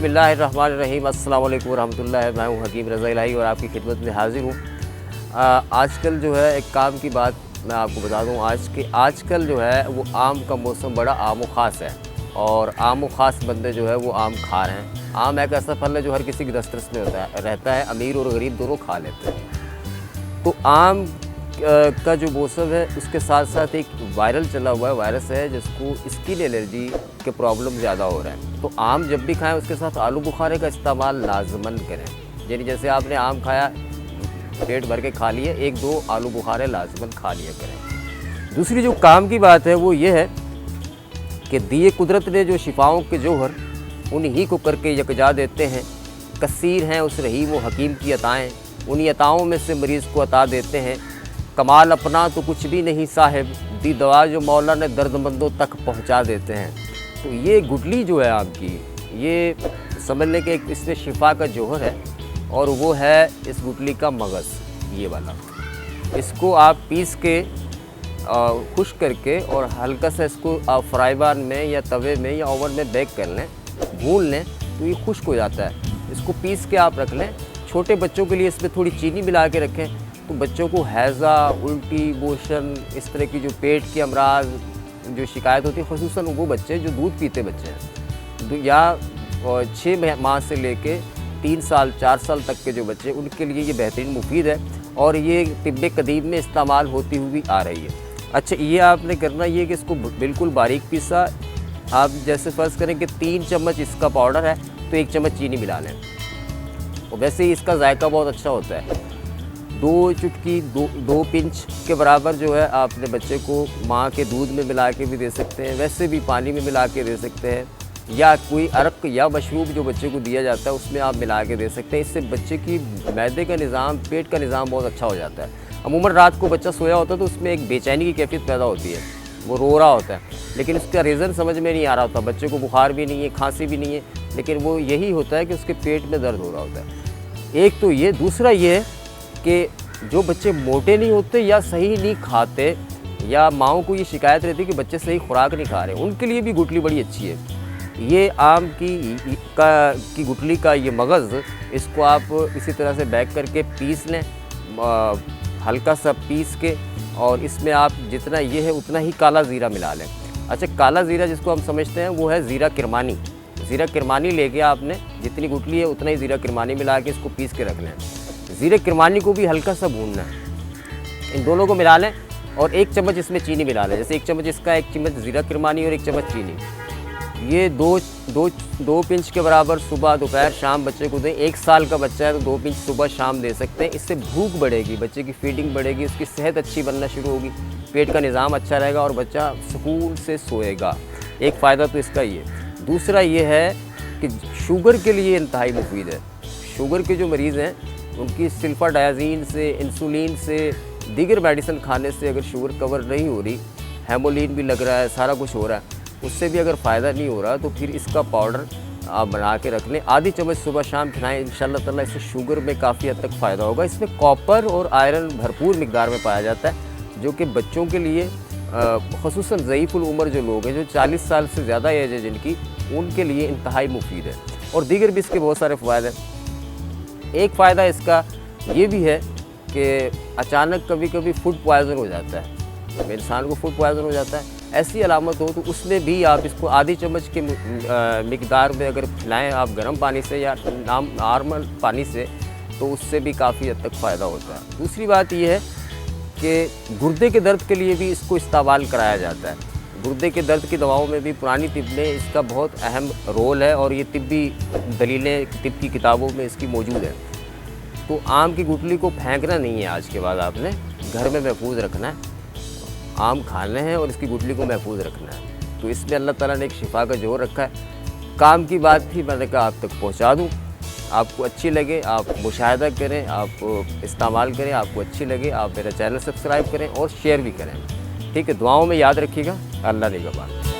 बिस्मिल्लाहिर्रहमानिर्रहीम, अस्सलाम वालेकुम रहमतुल्लाह। मैं हूँ हकीम रज़ा इलाही और आपकी खिदमत में हाज़िर हूँ। आजकल जो है एक काम की बात मैं आपको बता दूँ, आजकल जो है वो आम का मौसम बड़ा आम व ख़ास है और आम व ख़ास बंदे जो है वो आम खा रहे हैं। आम एक ऐसा फल है जो हर किसी की दस्तरस में रहता है, अमीर और गरीब दोनों खा लेते हैं। तो आम का जो मौसम है उसके साथ साथ एक वायरल चला हुआ है, वायरस है जिसको स्किन एलर्जी के प्रॉब्लम ज़्यादा हो रहा है। तो आम जब भी खाएं उसके साथ आलू बुखारे का इस्तेमाल लाजमन करें। यानी जैसे आपने आम खाया, पेट भर के खा लिए, 1-2 आलू बुखारे लाजमन खा लिया करें। दूसरी जो काम की बात है वो ये है कि दिए कुदरत ने जो शिफाओं के जौहर उन्हीं को करके यकजा देते हैं। कसीर हैं उस रहीम व हकीम की अताएँ, उन्हीं अताओं में से मरीज़ को अता देते हैं। कमाल अपना तो कुछ भी नहीं साहिब, दी दवा जो मौला ने दर्दमंदों तक पहुंचा देते हैं। तो ये गुठली जो है आपकी, ये समझ लें कि एक इसमें शिफा का जौहर है और वो है इस गुठली का मगज़, ये वाला। इसको आप पीस के खुश्क करके और हल्का सा इसको आप फ्राई पैन में या तवे में या ओवन में बेक कर लें, भून लें तो ये खुश्क हो जाता है। इसको पीस के आप रख लें। छोटे बच्चों के लिए इसमें थोड़ी चीनी मिला के रखें तो बच्चों को हैज़ा, उल्टी, मोशन, इस तरह की जो पेट के अमराज जो शिकायत होती है, ख़ुसूसन वो बच्चे जो दूध पीते बच्चे हैं या 6 माह से लेके 3 साल 4 साल तक के जो बच्चे, उनके लिए ये बेहतरीन मुफीद है और ये तिब्बे कदीम में इस्तेमाल होती हुई आ रही है। अच्छा, ये आपने करना ये कि इसको बिल्कुल बारीक पीसा, आप जैसे फ़र्ज़ करें कि 3 चम्मच इसका पाउडर है तो 1 चम्मच चीनी मिला लें। और वैसे ही इसका जायका बहुत अच्छा होता है। 2 चुटकी 2 पिंच के बराबर जो है आपने बच्चे को माँ के दूध में मिला के भी दे सकते हैं, वैसे भी पानी में मिला के दे सकते हैं, या कोई अरक या मशरूब जो बच्चे को दिया जाता है उसमें आप मिला के दे सकते हैं। इससे बच्चे की मैदे का निज़ाम, पेट का निज़ाम बहुत अच्छा हो जाता है। अमूमन रात को बच्चा सोया होता है तो उसमें एक बेचैनी की कैफियत पैदा होती है, वो रो रहा होता है, लेकिन उसका रीज़न समझ में नहीं आ रहा होता। बच्चे को बुखार भी नहीं है, खांसी भी नहीं है, लेकिन वो यही होता है कि उसके पेट में दर्द हो रहा होता है। एक तो ये, दूसरा ये है कि जो बच्चे मोटे नहीं होते या सही नहीं खाते, या माओं को ये शिकायत रहती है कि बच्चे सही खुराक नहीं खा रहे, उनके लिए भी गुठली बड़ी अच्छी है। ये आम की गुठली का ये मगज़, इसको आप इसी तरह से बैक करके पीस लें, हल्का सा पीस के, और इसमें आप जितना ये है उतना ही काला ज़ीरा मिला लें। अच्छा, काला ज़ीरा जिसको हम समझते हैं वो है ज़ीरा किरमानी। ज़ीरा किरमानी लेके आपने जितनी गुठली है उतना ही ज़ीरा किरमानी मिला के इसको पीस के रख लें। ज़ीरे किरमानी को भी हल्का सा भूनना है, इन दोनों को मिला लें और 1 चम्मच इसमें चीनी मिला लें। जैसे 1 चम्मच इसका, 1 चम्मच ज़ीरा किरमानी और 1 चम्मच चीनी। ये 2 पिंच के बराबर सुबह, दोपहर, शाम बच्चे को दें। 1 साल का बच्चा है तो 2 पिंच सुबह शाम दे सकते हैं। इससे भूख बढ़ेगी, बच्चे की फीडिंग बढ़ेगी, उसकी सेहत अच्छी बनना शुरू होगी, पेट का निज़ाम अच्छा रहेगा और बच्चा सुकून से सोएगा। एक फ़ायदा तो इसका ये। दूसरा ये है कि शुगर के लिए इंतहाई मुफीद है। शुगर के जो मरीज़ हैं उनकी सल्फाडायाजीन से, इंसुलिन से, दीगर मेडिसिन खाने से अगर शुगर कवर नहीं हो रही, हेमोलिन भी लग रहा है, सारा कुछ हो रहा है, उससे भी अगर फ़ायदा नहीं हो रहा तो फिर इसका पाउडर आप बना के रख लें। आधी चम्मच सुबह शाम खिलाएँ, इंशाल्लाह ताला इससे शुगर में काफ़ी हद तक फ़ायदा होगा। इसमें कॉपर और आयरन भरपूर मिकदार में पाया जाता है, जो कि बच्चों के लिए, ख़ुसूसन ज़ईफ़ुल उम्र जो लोग हैं, जो 40 साल से ज़्यादा एज है जिनकी, उनके लिए इंतहाई मुफीद है। और दीगर भी इसके बहुत सारे फ़ायदे हैं। एक फ़ायदा इसका ये भी है कि अचानक कभी कभी फूड पॉइज़न हो जाता है, इंसान को फूड पॉइज़न हो जाता है, ऐसी अलामत हो तो उसमें भी आप इसको आधी चम्मच के मिकदार में अगर खिलाएं आप गर्म पानी से या नॉर्मल पानी से, तो उससे भी काफ़ी हद तक फ़ायदा होता है। दूसरी बात यह है कि गुर्दे के दर्द के लिए भी इसको इस्तेमाल कराया जाता है। गुर्दे के दर्द की दवाओं में भी पुरानी तिब में इसका बहुत अहम रोल है और ये तिब्बी दलीलें तिब की किताबों में इसकी मौजूद है। तो आम की गुठली को फेंकना नहीं है, आज के बाद आपने घर में महफूज रखना है। आम खाने हैं और इसकी गुठली को महफूज रखना है। तो इसमें अल्लाह ताला ने एक शिफा का जोर रखा है। काम की बात थी, मैंने कहा आप तक पहुंचा दूं। आपको अच्छी लगे आप मुशाहिदा करें, आप इस्तेमाल करें, आपको अच्छी लगे आप मेरा चैनल सब्सक्राइब करें और शेयर भी करें। ठीक है, दुआओं में याद रखिएगा। अल्लाह निगहबान।